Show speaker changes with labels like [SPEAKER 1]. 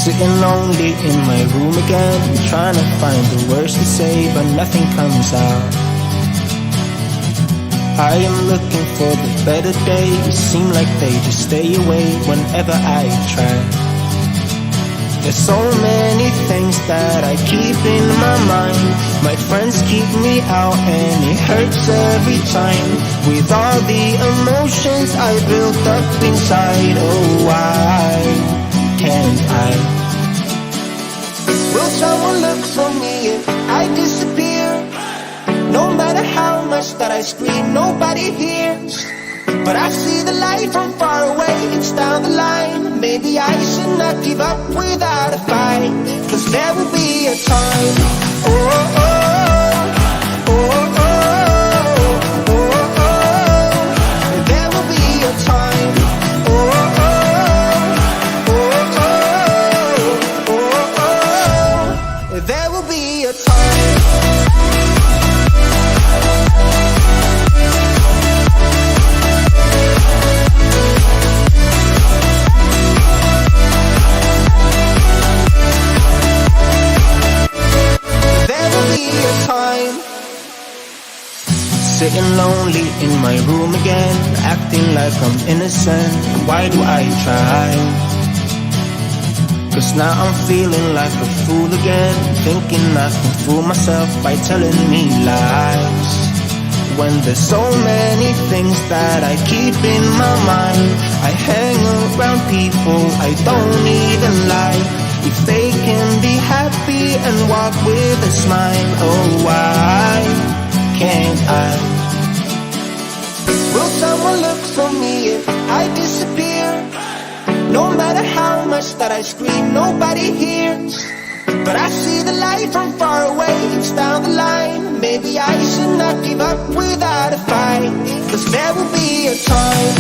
[SPEAKER 1] Sitting lonely in my room again, trying to find the words to say, but nothing comes out. I am looking for the better days, seem like they just stay away whenever I try. There's so many things that I keep in my mind. My friends keep me out and it hurts every time. With all the emotions I built up inside, oh why can't I? Will someone look for me if I disappear? No matter how much that I scream, nobody hears. But I see the light from far away, it's down the line. Maybe I should not give up without a fight, 'cause there will be a time. Oh, oh, oh, oh, oh, oh, oh. There will be a time. Oh, oh, oh, oh, oh, oh. There will be a time. Sitting lonely in my room again, acting like I'm innocent. Why do I try? 'Cause now I'm feeling like a fool again, thinking I can fool myself by telling me lies. When there's so many things that I keep in my mind, I hang around people I don't even like. If they can be happy and walk with a smile, oh why can't I? Will someone look for me if I disappear? No matter how much that I scream, nobody hears. But I see the light from far away, it's down the line. Maybe I should not give up without a fight, 'cause there will be a time.